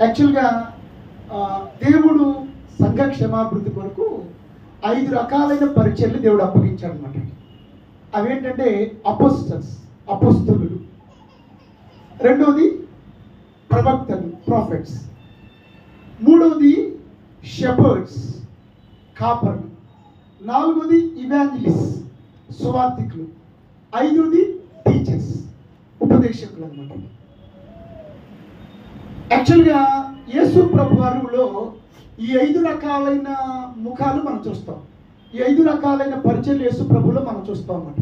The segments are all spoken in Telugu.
యాక్చువల్గా దేవుడు సంఘ క్షేమాభివృద్ధి కొరకు 5 రకాలైన పరిచర్లు దేవుడు అప్పగించాడు అనమాట. అవేంటంటే అపోస్తలులు, రెండవది ప్రవక్తలు ప్రాఫెట్స్, మూడవది షెపర్డ్స్ కాపర్లు, నాలుగవది ఇవాంజలిస్ట్ సువార్థికులు, ఐదవది టీచర్స్ ఉపదేశకులు అనమాట. యాక్చువల్గా యేసు ప్రభు వారిలో ఈ 5 రకాలైన ముఖాలు మనం చూస్తాం. ఈ 5 రకాలైన పరిచయలు యేసు ప్రభులో మనం చూస్తాం అన్నమాట.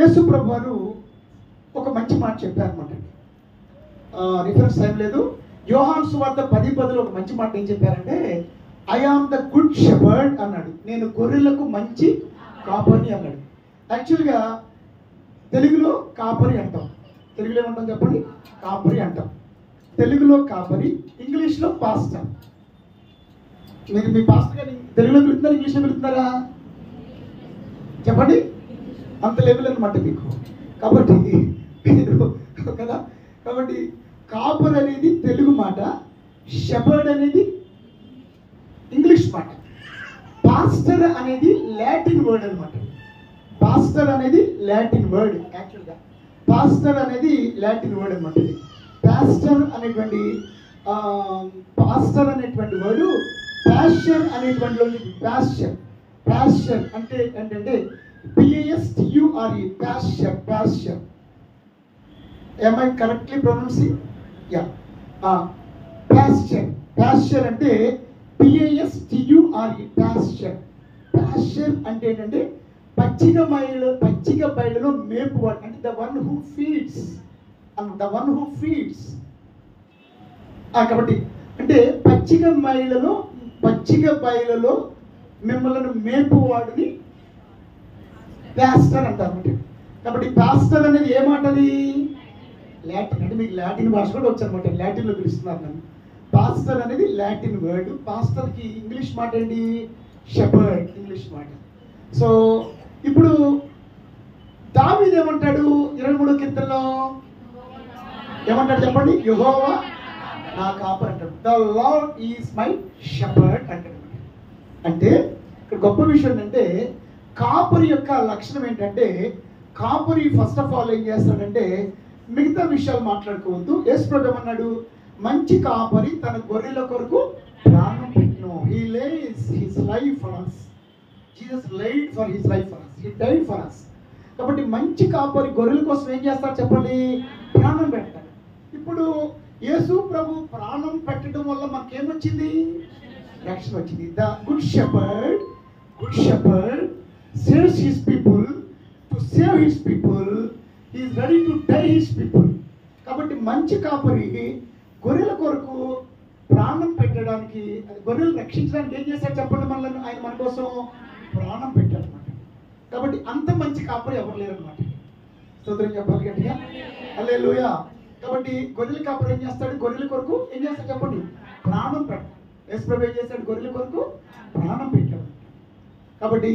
యేసు ప్రభు వారు ఒక మంచి మాట చెప్పారన్నమాట. రిఫరెన్స్ టైం లేదు. యోహాను సువార్త 10:10 ఒక మంచి మాట ఏం చెప్పారంటే, I am the good shepherd అన్నాడు. నేను గొర్రెలకు మంచి కాపరి అన్నాడు. యాక్చువల్గా తెలుగులో కాపరి అంటాం. తెలుగులో ఏమంటాం చెప్పండి? కాపరి అంటాం. తెలుగులో కాపరి, ఇంగ్లీష్లో పాస్టర్. మీరు మీ పాస్టర్ గారు తెలుగులో పిలుస్తున్నారా, ఇంగ్లీష్లో పిలుస్తున్నారా? చెప్పండి. అంత లెవెల్ అనమాట మీకు. కాబట్టి కదా, కాబట్టి కాపర్ అనేది తెలుగు మాట, షెపర్డ్ అనేది ఇంగ్లీష్ మాట, పాస్టర్ అనేది లాటిన్ వర్డ్ అనమాట. పాస్టర్ అనేది లాటిన్ వర్డ్. యాక్చువల్గా పాస్టర్ అనేది లాటిన్ వర్డ్ అనమాట. పాస్టర్ అనేటువంటి వర్డు ప్యాషన్ అనేటువంటి ప్యాషన్ అంటే ఏంటంటే PASTURE passion. am I correctly pronouncing? Yeah. Passion అంటే PASTURE ప్యాషన్ అంటే ఏంటంటే పచ్చిక బయలులో మేపువాడు అంటే ద వన్ హూ ఫీడ్స్. కాబట్టి అంటే పచ్చిక బయలులో మిమ్మల్ని మేపువాడిని పాస్టర్ అంటారు. కాబట్టి పాస్టర్ అనేది ఏ మాట? అది లాటిన్. అంటే మీకు లాటిన్ భాష కూడా వచ్చారనమాట. లాటిన్లో పిలుస్తున్నారు నన్ను. పాస్టర్ అనేది లాటిన్ వర్డ్. పాస్టర్కి ఇంగ్లీష్ మాట ఏంటి? షెపర్డ్, ఇంగ్లీష్ మాట. సో ఇప్పుడు దావీదు ఏమంటాడు 23వ కీర్తనలో? ఏమంటాడు చెప్పండి? యెహోవా నా కాపరి అంటాడు. The lord is my shepherd అంటాడు. అంటే ఇక్కడ గొప్ప విషయం ఏంటంటే, కాపరి యొక్క లక్షణం ఏంటంటే, కాపరి ఫస్ట్ ఆఫ్ ఆల్ ఏం చేస్తాడంటే మిగతా విషయాలు మాట్లాడుకోవద్దు. యేసు ప్రభువు అన్నాడు, మంచి కాపరి తన గొర్రెల కొరకు ప్రాణం పెట్టెను. He lays his life for us. Jesus laid for his life for us. He died for us. కాబట్టి మంచి కాపరి గొర్రెల కోసం ఏం చేస్తారు చెప్పండి? ప్రాణం పెడతాడు. ఇప్పుడు యేసు ప్రభు ప్రాణం పెట్టడం వల్ల మనకేమొచ్చింది? రక్షణ వచ్చింది. The good shepherd saves his people. To save his people he is ready to die his people. కాబట్టి మంచి కాపరి గొర్రెల కొరకు ప్రాణం పెట్టడానికి, గొర్రెలు రక్షించడానికి ఏం చేశాడు చెప్పండి? మనల్ని ఆయన మన కోసం ప్రాణం పెట్టాడు అనమాట. కాబట్టి అంత మంచి కాపరి ఎవరు లేరు అనమాట. స్తోత్రం చెప్పాలి గట్టిగా. హల్లెలూయా. కాబట్టి గొర్రెల కాపరి ఏం చేస్తాడు? గొర్రెల కొరకు ఏం చేస్తాడు చెప్పండి? ప్రాణం పెట్టాడు. యేసు ప్రభువు ఏం చేశాడు? గొర్రెల కొరకు ప్రాణం పెట్టాడు. కాబట్టి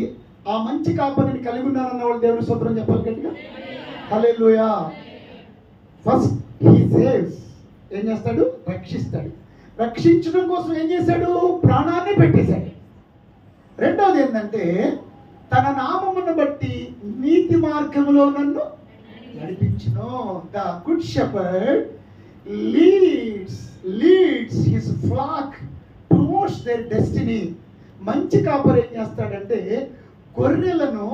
ఆ మంచి కాపరిని కలిగి ఉన్నారన్న వాళ్ళు దేవుని స్తోత్రం చెప్పాలి గట్టిగా. హల్లెలూయా. First he saves. ఏం చేస్తాడు? రక్షిస్తాడు. రక్షించడం కోసం ఏం చేశాడు? ప్రాణాన్ని పెట్టేశాడు. రెండవది ఏంటంటే, తన నామమును బట్టి నీతి మార్గములో నన్ను నడిపించును. The good shepherd leads his flock promotes their destiny. మంచి కాపరి ఏం చేస్తాడంటే గొర్రెలను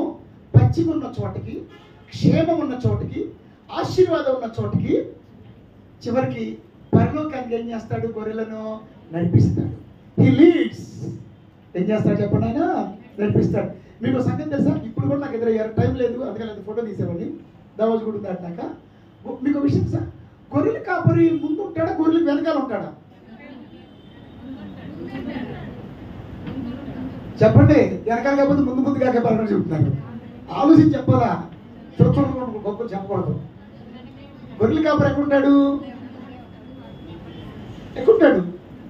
పచ్చిగున్న చోటకి, క్షేమం ఉన్న చోటకి, ఆశీర్వాదం ఉన్న చోటకి, చివరికి పరలోకానికి ఏం చేస్తాడు? గొర్రెలను నడిపిస్తాడు. He leads. ఏం చేస్తాడు చెప్పండి? ఆయన నడిపిస్తాడు. మీకు సంగతి తెలుసా? ఇప్పుడు కూడా నాకు ఎదురయ్యారు, టైం లేదు అందుకని ఫోటో తీసేవాడిని. దావాజు కూడా దాటినాక మీకు విషయం సార్, గొర్రెల కాపరి ముందు ఉంటాడా, గొర్రెలకు వెనకాల ఉంటాడా? చెప్పండి. వెనకాల కాకపోతే ముందు కాకపోతే చెప్తున్నారు. ఆలోచించి చెప్పాలా? చూడకూడదు, గొప్పలు చెప్పకూడదు. గొర్రెల కాపరి ఎక్కడుంటాడు?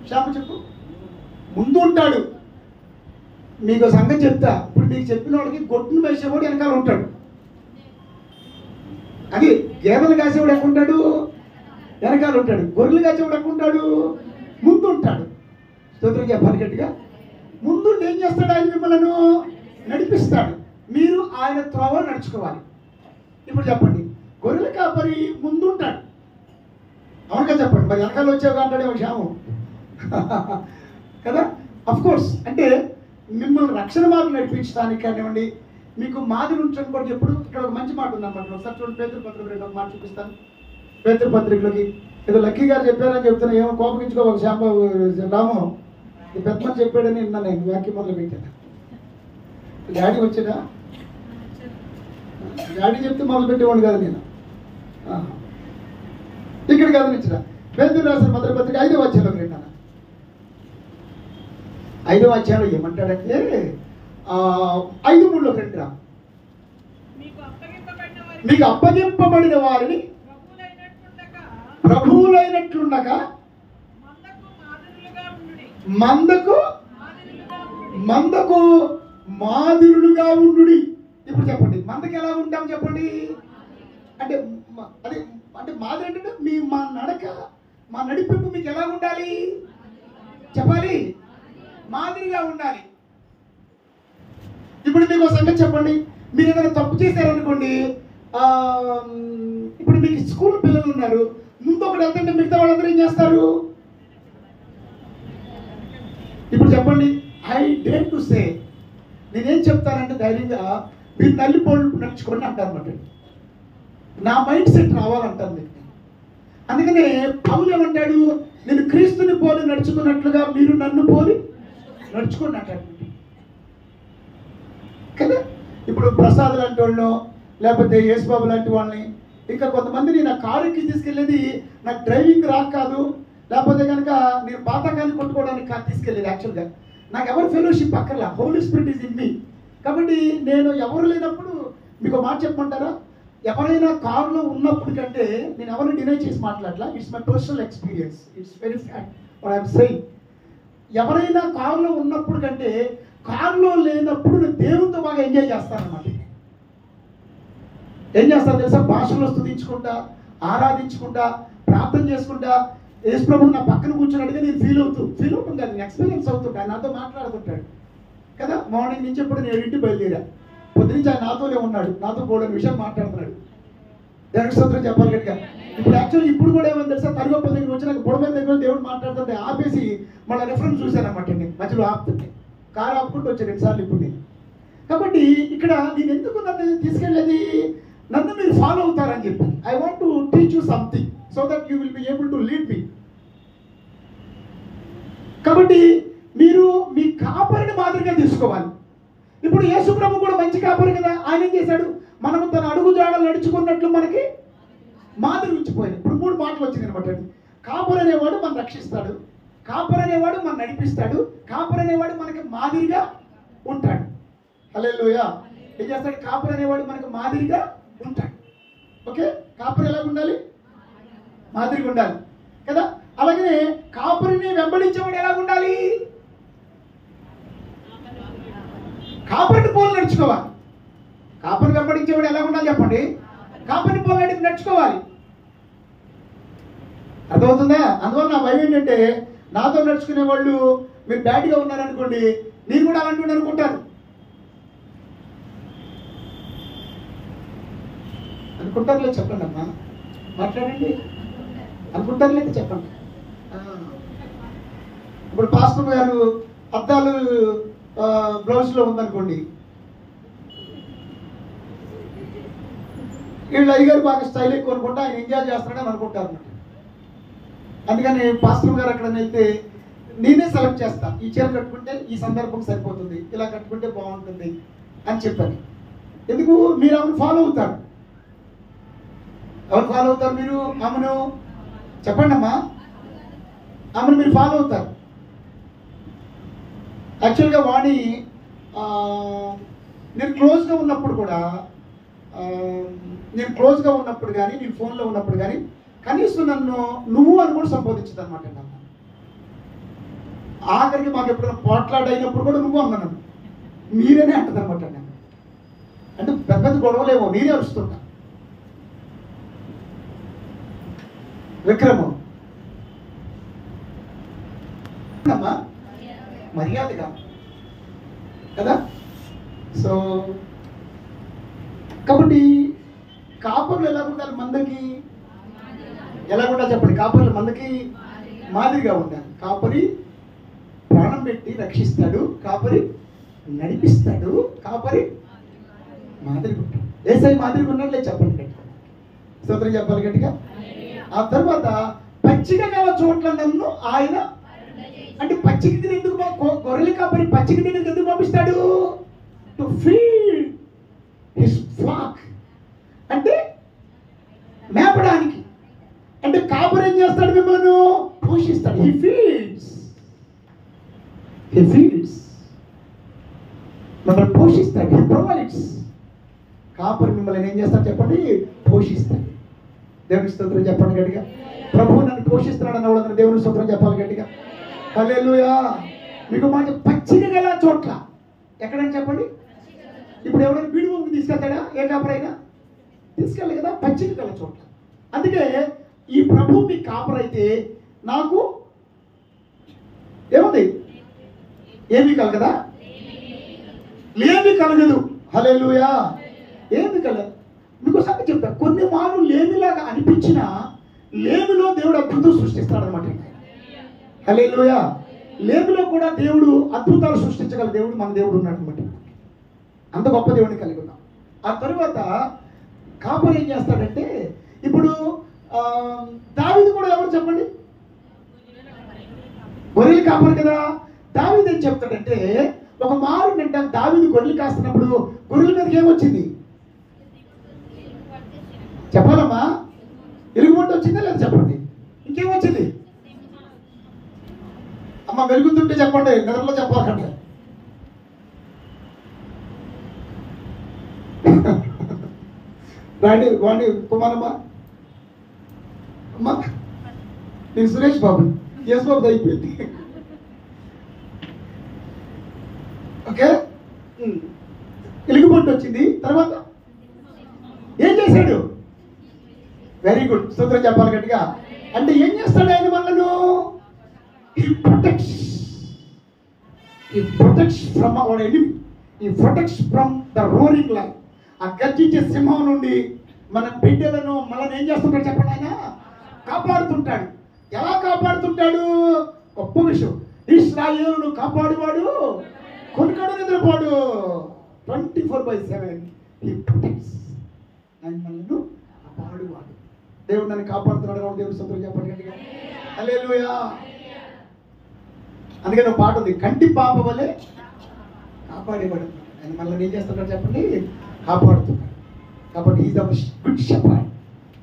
శాప చెప్పు. ముందు ఉంటాడు. మీకు సంగతి చెప్తా. ఇప్పుడు మీకు చెప్పిన వాడికి గొట్టును వేసేవాడు వెనకాల ఉంటాడు. అది గేదెలు కాసేవాడు ఎక్కడుంటాడు? వెనకాల ఉంటాడు. గొర్రెలుగా చెవుడు ఉంటాడు, ముందు ఉంటాడు. స్తోత్రం చెప్పాలి గట్టిగా. ముందు ఏం చేస్తాడు? ఆయన మిమ్మల్ని నడిపిస్తాడు, మీరు ఆయన త్రోవ నడుచుకోవాలి. ఇప్పుడు చెప్పండి, గొర్రెల కాపరి ముందు ఉంటాడు, అవునుగా చెప్పండి. మరి వెనకాల వచ్చావు అంటాడే ఒక క్షేమం కదా. అఫ్ కోర్స్, అంటే మిమ్మల్ని రక్షణ మార్గం నడిపించడానికి కానివ్వండి, మీకు మాదిరి ఉంచడం కూడా. ఎప్పుడు ఇక్కడ ఒక మంచి మాట ఉందన్నమాట. ఒకసారి చూడండి, పేతురు పత్రిక 2వ మాట చూపిస్తాను. పేతురు పత్రికలోకి ఏదో లక్కీ గారు చెప్పారని చెప్తున్నా, ఏమో కోపగించుకోవాలి. శ్యాంబాబు రాము పెద్ద మంది చెప్పాడని విన్నా నేను. వ్యాఖ్య మొదలు పెట్టాను. డాడీ వచ్చాడా? డాడీ చెప్తే మొదలు పెట్టేవాడు కాదు నేను. ఇక్కడ గమనించరా, పేతురు రాసిన మొదటి పత్రిక 5వ అధ్యాయంలో విన్నాను. 5వ అధ్యాయంలో ఏమంటాడంటే 5:3 రండిరా. మీకు అప్పగింపబడిన వారిని ప్రభువులైనట్లుండగా మందకు మాదిరులుగా ఉండు. ఇప్పుడు చెప్పండి, మందకి ఎలా ఉంటాం చెప్పండి? అంటే అదే, అంటే మాదిరి అంటే మా నడక, మా నడిపింపు మీకు ఎలా ఉండాలి చెప్పాలి? మాదిరిగా ఉండాలి. ఇప్పుడు మీకు ఒక సంగతి చెప్పండి, మీరు ఏదైనా తప్పు చేశారనుకోండి, ఇప్పుడు మీకు స్కూల్ పిల్లలు ఉన్నారు, ముందు ఒకటి వెళ్తుంటే మిగతా వాళ్ళందరూ ఏం చేస్తారు? ఇప్పుడు చెప్పండి, ఐ డేర్ టు సే, నేనేం చెప్తానంటే ధైర్యంగా మీరు తల్లిపోళ్ళు నడుచుకోండి అంటారన్నమాట. నా మైండ్ సెట్ రావాలంటాను మీకు. అందుకనే పౌలు ఏమంటాడు? నేను క్రీస్తుని పోలి నడుచుకున్నట్లుగా మీరు నన్ను పోలి నడుచుకోండి అంటాడు కదా. ఇప్పుడు ప్రసాద్ లాంటి వాళ్ళు, లేకపోతే యేసుబాబు లాంటి వాళ్ళని, ఇంకా కొంతమందిని నా కారుకి తీసుకెళ్ళేది నాకు డ్రైవింగ్ రాక కాదు, లేకపోతే కనుక నేను పాతకాన్ని కొట్టుకోవడానికి కాదు తీసుకెళ్ళేది. యాక్చువల్గా నాకు ఎవరు ఫెలోషిప్ అక్కర్లా, Holy Spirit is in me. కాబట్టి నేను ఎవరు లేనప్పుడు మీకు మాట చెప్పమంటారా? ఎవరైనా కారులో ఉన్నప్పుడు కంటే నేను ఎవరిని డినై చేసి మాట్లాడలా. It's my personal experience, it's very fact what I'm saying. ఎవరైనా కారులో ఉన్నప్పుడు కంటే కారులో లేనప్పుడు నేను దేవునితో బాగా ఎంజాయ్ చేస్తానన్నమాట. ఏం చేస్తాను తెలుసా? భాషలో స్తుతించుకుంటా, ఆరాధించుకుంటా, ప్రార్థన చేసుకుంటా, యేసు ప్రభు నా పక్కన కూర్చున్నట్టుగా నేను ఫీల్ అవుతాను కాదు, నేను ఎక్స్పీరియన్స్ అవుతుంటా. నాతో మాట్లాడుతుంటాడు కదా. మార్నింగ్ నుంచి ఎప్పుడు నేను 7ంటికి బయలుదేరా, పొద్దునుంచి ఆయన నాతోనే ఉన్నాడు, నాతో బోల్డెన్ విషయం మాట్లాడుతున్నాడు. దేవుడికి స్తోత్రం చెప్పాలి గట్టిగా. ఇప్పుడు యాక్చువల్లీ ఇప్పుడు కూడా ఏమని తెలుసా, తరుగొప్ప దగ్గర వచ్చి నాకు బుడమైన దగ్గర దేవుడు మాట్లాడుతుంటే ఆపేసి మళ్ళీ రెఫరెన్స్ చూశాను అనమాట. నేను మధ్యలో ఆపుతుంటే కారు ఆపుకుంటూ వచ్చాను 2 సార్లు ఇప్పుడు నేను. కాబట్టి ఇక్కడ నేను ఎందుకు నన్ను తీసుకెళ్ళేది? నన్ను మీరు ఫాలో అవుతారని చెప్పి. I want to teach you something so that you will be able to lead me. కాబట్టి మీరు మీ కాపరిని మాదిరిగా తీసుకోవాలి. ఇప్పుడు యేసు ప్రభు కూడా మంచి కాపరి కదా. ఆయన ఏం చేశాడు? మనము తన అడుగు జాడలు నడుచుకున్నట్లు మనకి మాదిరి ఉంచిపోయింది. ఇప్పుడు 3 మాటలు వచ్చింది అనమాట. కాపరి అనేవాడు మనం రక్షిస్తాడు, కాపరి అనేవాడు మనం నడిపిస్తాడు, కాపరి అనేవాడు మనకి మాదిరిగా ఉంటాడు. హల్లెలూయా. ఏం చేస్తాడు? కాపరి అనేవాడు మనకు మాదిరిగా ఉంటాడు. ఓకే, కాపరి ఎలా ఉండాలి? మాదిరిగా ఉండాలి కదా. అలాగే కాపరిని వెంబడించేవాడు ఎలా ఉండాలి? కాపరిని పోలు నడుచుకోవాలి. కాపరిని వెంబడించేవాడు ఎలా ఉండాలి చెప్పండి? కాపరిని పోలు నడుచుకోవాలి. అర్థమవుతుందా? అందువల్ల నా భయం ఏంటంటే, నాతో నడుచుకునే వాళ్ళు మీరు బ్యాడ్గా ఉన్నారనుకోండి, నేను కూడా అలాంటి అనుకుంటారు. అనుకుంటారులేదు చెప్పండి అమ్మా, మాట్లాడండి. అనుకుంటారులేదు చెప్పండి. ఇప్పుడు పాస్టర్ గారు అద్దాలు బ్లౌజ్లో ఉందనుకోండి, వీళ్ళు అయ్యగారు బాగా స్టైల్ ఎక్కువ అనుకుంటా, ఆయన ఎంజాయ్ చేస్తున్నాడని అనుకుంటారు అన్నమాట. అందుకని పాస్టర్ గారు అక్కడనైతే నేనే సెలెక్ట్ చేస్తా, ఈ చీర కట్టుకుంటే ఈ సందర్భం సరిపోతుంది, ఇలా కట్టుకుంటే బాగుంటుంది అని చెప్పాను. ఎందుకు? మీరు ఆమెను ఫాలో అవుతారు. ఎవరు ఫాలో అవుతారు? మీరు ఆమెను చెప్పండి అమ్మా. ఆమెను మీరు ఫాలో అవుతారు. యాక్చువల్గా వాణి నేను క్లోజ్గా ఉన్నప్పుడు కూడా, నేను క్లోజ్గా ఉన్నప్పుడు కానీ, నేను ఫోన్లో ఉన్నప్పుడు కానీ కనీసం నన్ను నువ్వు అని కూడా సంబోధించదు అనమాట. ఆఖరికి మాకు ఎప్పుడైనా పోట్లాడైనప్పుడు కూడా నువ్వు అన్నాను, మీరేనే అంటది అనమాట. అంటే పెద్ద గొడవలేమో నేనే అరుస్తుంటా. విక్రమం మర్యాదగా కదా. సో కాబట్టి కాపర్లు ఎలా ఉండాలి? మందకి ఎలా ఉండాలి చెప్పండి? కాపర్లు మందకి మాదిరిగా ఉండాలి. కాపరి ప్రాణం పెట్టి రక్షిస్తాడు, కాపరి నడిపిస్తాడు, కాపరి మాదిరిగా ఉంటాడు. ఏసై మాదిరిగా ఉన్నాడులే చెప్పండి గట్టిగా. స్తోత్రం చెప్పాలి గట్టిగా. ఆ తర్వాత పచ్చిక గల చోట్ల నన్ను ఆయన, అంటే పచ్చిక తిని ఎందుకు గొర్రెలు కాపరి పచ్చిక తిని ఎందుకు పంపిస్తాడు? టు ఫీడ్ హిస్ ఫ్లాక్, అంటే మేపడానికి. అంటే కాపరి ఏం చేస్తాడు? మిమ్మల్ని పోషిస్తాడు. హీ ఫీడ్స్ మిమ్మల్ని పోషిస్తాడు. He provides. కాపరి మిమ్మల్ని ఏం చేస్తాడు చెప్పండి? పోషిస్తాడు. దేవుని స్తోత్రం చెప్పండి గట్టిగా. ప్రభువు నన్ను పోషిస్తున్నాడు అన్న వాళ్ళని దేవుని స్తోత్రం చెప్పాలి గట్టిగా. హల్లెలూయా. మీకు మాట పచ్చిక గల చోట్ల ఎక్కడని చెప్పండి? ఇప్పుడు ఎవరైనా బీడు భూమికి తీసుకెళ్తాడా? ఏ కాపరైనా తీసుకెళ్ళి కదా, పచ్చిక గల చోట్ల. అందుకే ఈ ప్రభువు మీ కాపరైతే నాకు ఏముంది? ఏమీ కలగదా? లేమి కలగదు. హల్లెలూయా. ఏమి కలగదు. మీకు సంగతి చెప్తా, కొన్ని మార్లు లేమిలాగా అనిపించినా లేమిలో దేవుడు అద్భుతం సృష్టిస్తాడు అనమాట. హల్లెలూయా. లేమిలో కూడా దేవుడు అద్భుతాలు సృష్టించగల దేవుడు మన దేవుడు ఉన్నాడు అనమాట. అంత గొప్ప దేవుడిని కలిగి ఉన్నాం. ఆ తరువాత కాపరి ఏం చేస్తాడంటే, ఇప్పుడు దావీదు కూడా ఎవరు చెప్పండి? గొర్రెలు కాపరి కదా. దావీదు ఏం చెప్తాడంటే, ఒక మారు నింట దావీదు గొర్రెలు కాస్తున్నప్పుడు గొర్రెల మీదకి ఏమొచ్చింది చెప్పాలమ్మా? ఎలుగుబంటి వచ్చిందా లేదా చెప్పండి? ఇంకేమొచ్చింది అమ్మ? వెలుగుతుంటే చెప్పండి, నిద్రలో చెప్పాలంటే. రాండి వాడి కుమారమ్మా. అమ్మా నేను సురేష్ బాబు. ఎస్ బాబు అయిపోయింది. ఓకే, ఎలుగుబంటి వచ్చింది. తర్వాత ఏం చేశాడు? Very good. స్తోత్రం చెప్పాలి గట్టిగా. అంటే ఏం చేస్తాడు ఆయన మనలను? He protects from our enemy. He protects from the roaring lion. ఆ గర్జించే సింహం నుండి మన బిడ్డలను మనల్ని ఏం చేస్తుంటాడు చెప్పండి? ఆయన కాపాడుతుంటాడు. ఎలా కాపాడుతుంటాడు? గొప్ప విషయం. ఇశ్రాయేలును కాపాడువాడు కొనుకడు నిద్రపోడు. 24/7 He protects. ఆయన మనల్ని కాపాడువాడు. దేవుడు నన్ను కాపాడుతున్నాడు కాబట్టి దేవుడు స్తోత్రం చెప్పండి గట్టిగా. హల్లెలూయా. అందుకని ఒక పాట ఉంది, కంటి పాప వలె కాపాడేవాడు. ఆయన మనల్ని ఏం చేస్తున్నాడు చెప్పండి? కాపాడుతున్నాడు. కాబట్టి ఈజ్ ద గుడ్ షెపర్డ్.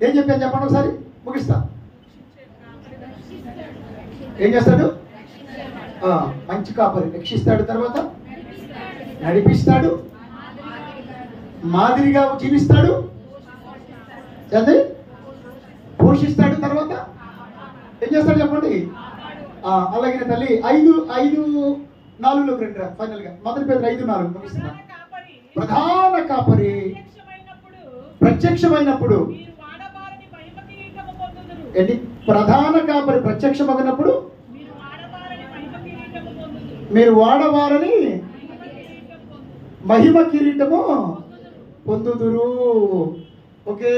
ఏం చెప్పాను చెప్పండి ఒకసారి, ముగిస్తా. ఏం చేస్తాడు? మంచి కాపరి. రక్షిస్తాడు, తర్వాత నడిపిస్తాడు, మాదిరిగా జీవిస్తాడు, చదివి పోషిస్తాడు, తర్వాత ఏం చేస్తాడు చెప్పండి? అలాగే తల్లి 5:4 రండి ఫైనల్ గా. మొదటి పేరు 5:4 ముగిస్తున్నా. ప్రధాన కాపరి ప్రత్యక్షమైనప్పుడు ఏంటి? ప్రధాన కాపరి ప్రత్యక్షమైనప్పుడు మీరు వాడవారని మహిమ కిరీటము పొందుదురు. ఓకే,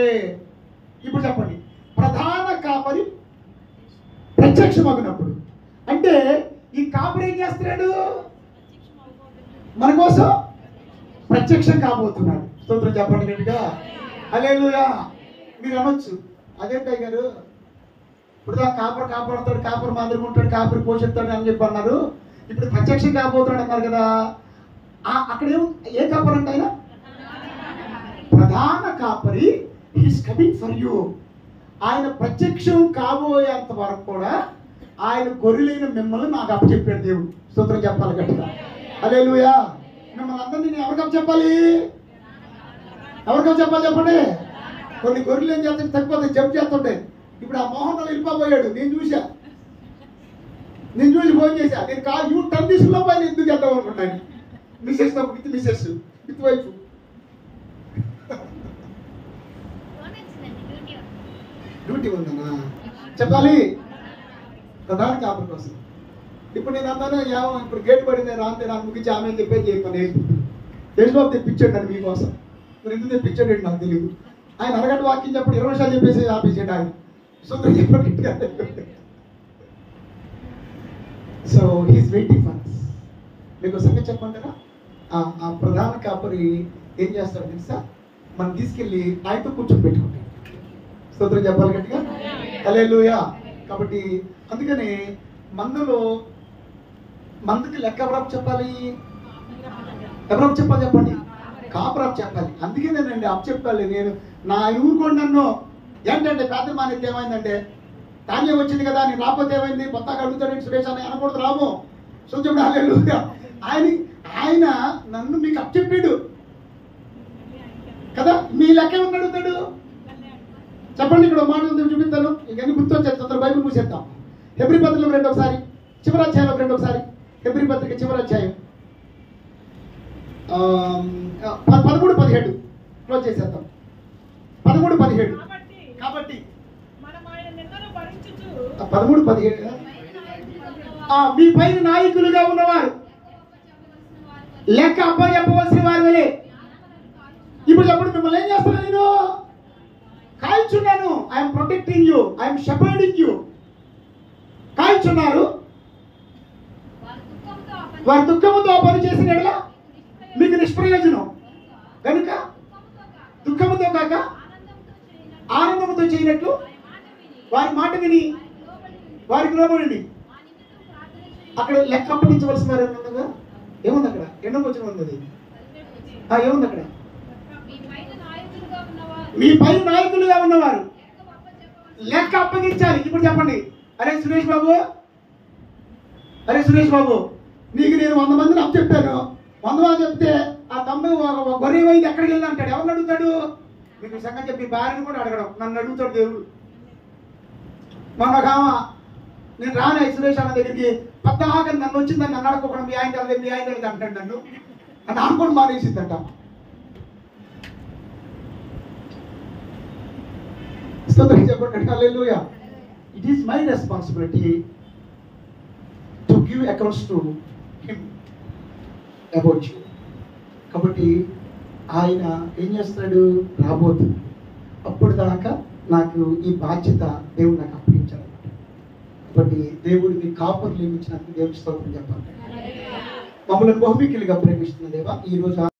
ఇప్పుడు చెప్పండి. ప్రధాన కాపరి ప్రత్యక్షమగినప్పుడు అంటే ఈ కాపరి ఏం చేస్తున్నాడు? మన కోసం ప్రత్యక్షం కాబోతున్నాడు. స్తోత్రం చెప్పండి గట్టిగా. హల్లెలూయా. మీరు అనొచ్చు, అదేంటయ్య గారు ఇప్పుడు కాపరి కాపాడుతాడు, కాపరి మాదిరిగా ఉంటాడు, కాపరి పోషిస్తాడు అని చెప్పి అన్నారు, ఇప్పుడు ప్రత్యక్షం కాబోతున్నాడు అన్నారు కదా. అక్కడ ఏ కాపరి అంటే ఆయన ప్రధాన కాపరి. He's coming for you. ఆయన ప్రత్యక్షం కాబోయేంత వరకు కూడా ఆయన గొర్రెలైన మిమ్మల్ని నాకు అప్పచెప్పాడు దేవుడు. స్తోత్రం చెప్పాలి గట్టిగా. హల్లెలూయా. మిమ్మల్ని అందరినీ నేను ఎవరికప్పు చెప్పాలి? ఎవరికప్పు చెప్పాలి చెప్పండి? కొన్ని గొర్రెలు ఏం చేస్తాయి, తగ్గిపోతాయి, జంప్ చేస్తుంటాయి. ఇప్పుడు ఆ మోహన్ వెళ్ళిపోయాడు, నేను చూసి ఫోన్ చేశా. నేను కాదు టర్న్ తీసుకున్న పైన ఎందుకు చేద్దాం అనుకుంటాను. మిస్సెస్ విత్ వైఫ్ డ్యూటీ ఉందన్నా. చెప్పాలి, ప్రధాన కాపురి కోసం. ఇప్పుడు నేను అన్నాను ఇప్పుడు గేట్ పడింది రాంతే నాకు ముగించి ఆమె చెప్పేది చెప్పాను. యేసుబాబు తెప్పించాడు నన్ను మీకోసం. మరి ఎందుకు తెప్పించాడు నాకు తెలియదు. ఆయన అరగంట వాక్యం చెప్పడు 20 నిమిషాలు చెప్పేసి ఆపేసాడు ఆయన. సుందరం చెప్పండి. So he's waiting for us. మీకు సంగతి చెప్పంటారా? ఆ ప్రధాన కాపరి ఏం చేస్తాడు తెలుసా? మనం తీసుకెళ్ళి ఆయనతో కూర్చొని పెట్టుకుంటాం. స్తోత్రం చెప్పాలి గట్టిగా, హల్లెలూయా. కాబట్టి అందుకని మందుకి లెక్క ఎవరపు చెప్పాలి? ఎవరపు చెప్పాలి చెప్పండి? కాపురపు చెప్పాలి. అందుకేనేనండి అప్పు చెప్పాలి. నేను నా ఊరుకోండి నన్ను ఏంటంటే పెద్ద మానేది ఏమైందంటే ధాన్యం వచ్చింది కదా నేను రాకపోతే ఏమైంది కొత్తగా అడుగుతాడు సురేష్ అని అనకూడదు. రాము సూచన ఆయన నన్ను మీకు అప్పు చెప్పాడు కదా, మీ లెక్క ఏమని అడుగుతాడు చెప్పండి. ఇక్కడ మాట చూపిస్తాను, ఇంకన్నీ గుర్తొచ్చేది. తొందర బైబిల్ మూసేద్దాం. హెబ్రీ పత్రిక 2 ఒకసారి, చివరి అధ్యాయం 2 ఒకసారి. హెబ్రీ పత్రిక చివరి అధ్యాయం 13-17 క్లోజ్ చేసేద్దాం. 13-17 కాబట్టి 13-17 మీ పైన నాయకులుగా ఉన్నవారు లెక్క అప్పచెప్పవలసిన వారి వలె. ఇప్పుడు చెప్పండి, మిమ్మల్ని ఏం చేస్తున్నా? నేను కాల్చున్నాను. I'm protecting you, I'm shepherding you. కాల్చున్నారు. వారి దుఃఖముతో పని చేసిన ఎడల మీకు నిష్ప్రయోజనం కనుక దుఃఖముతో కాక ఆనందముతో చేయనట్లు వారి మాట విని వారికి లోబడి. అక్కడ లెక్క అప్పగించవలసిన వారు ఏమన్నా ఏముంది అక్కడ? ఎన్నో వచ్చిన ఉంది. ఏముంది అక్కడ? మీ పై నాయకులుగా ఉన్నవారు లెక్క అప్పగించాలి. ఇప్పుడు చెప్పండి, అరే సురేష్ బాబు నీకు నేను 100 మందిని అప్పు చెప్పాను. 100 మంది చెప్తే ఆ తమ్ముడు గొర్రె వైద్య ఎక్కడికి వెళ్ళి అంటాడు. ఎవరిని అడుగుతాడు? మీకు సంగతి చెప్పి భార్యను కూడా అడగడం, నన్ను అడుగుతాడు దేవుడు. మొన్న నేను రాను సురేష్ అన్న దగ్గరికి పెద్ద ఆకలి నన్ను వచ్చిందని నన్ను అడగకుండా మీ ఆయన అంటాడు. నన్ను అనుకోని మానేసిందంట. చెప్పండి, hallelujah. It is my responsibility to give accounts to him about you. కాబట్టి ఆయన ఏం చేస్తాడు? రాబోతుంది. అప్పుడు దాకా నాకు ఈ బాధ్యత దేవుడు నాకు అప్పగించాడు. కాబట్టి దేవుడిని కాపురు నియమించినందుకు దేవుడి స్తోత్రం చెప్పాలి. మమ్మల్ని బహుమికిలుగా ప్రేమిస్తున్న దేవా, ఈ రోజు